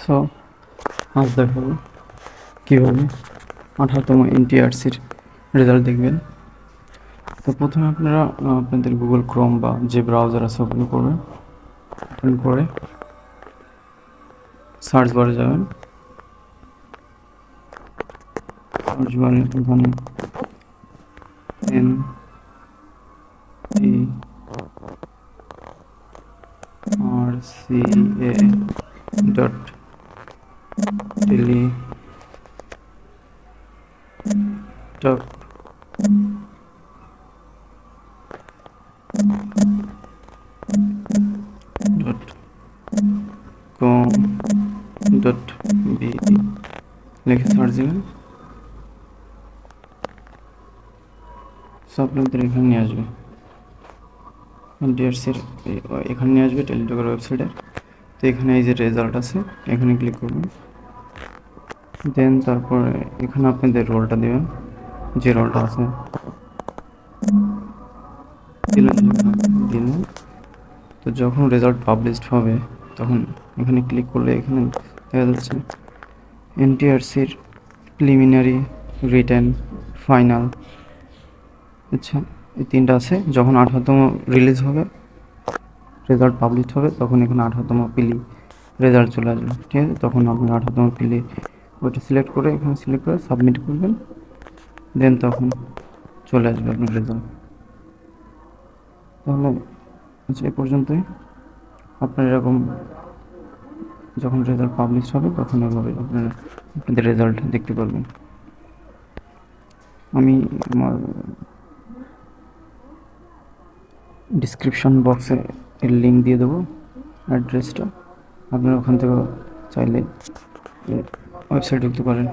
So আজ দেখাবো কীভাবে 18তম এনটিআরসির রেজাল্ট দেখবেন। তো প্রথমে আপনারা আপনাদের গুগল ক্রোম বা যে ব্রাউজার আছে ওপেন করবেন। ওপেন করে সার্চ বারে যাবেন। সার্চ বারে ওখানে NTARCA.tele.com.be লিখে সার্চ দিবেন। সব আপনাদের এখানে নিয়ে আসবে, এনটিআরসির এখানে নিয়ে আসবে টেলিটকের ওয়েবসাইটে। তো এখানে এই যে রেজাল্ট আছে এখানে ক্লিক করবেন। দেন তারপরে এখানে আপনাদের রোলটা দেবেন, যে রোলটা আছে দিলেন। তো যখন রেজাল্ট পাবলিশড হবে তখন এখানে ক্লিক করলে এখানে দেখা যাচ্ছে এনটিআরসির প্রিলিমিনারি, রিটেন, ফাইনাল, আচ্ছা এই তিনটা আছে। যখন 18তম রিলিজ হবে, রেজাল্ট পাবলিশ হবে, তখন এখানে 18তম পিলি রেজাল্ট চলে আসবে। ঠিক আছে, তখন আপনি 18তম পিলি ওইটা সিলেক্ট করে এখানে সিলেক্ট করে সাবমিট করবেন। দেন তখন চলে আসবে আপনার রেজাল্ট। তাহলে আচ্ছা এই পর্যন্তই। আপনার এরকম যখন রেজাল্ট পাবলিশ হবে তখন এভাবে আপনারা আপনাদের রেজাল্ট দেখতে পারবেন। আমি আমার ডিসক্রিপশন বক্সে এর লিঙ্ক দিয়ে দেবো, অ্যাড্রেসটা। আপনারা ওখান থেকে চাইলে ওয়েবসাইট ঢুকতে পারেন।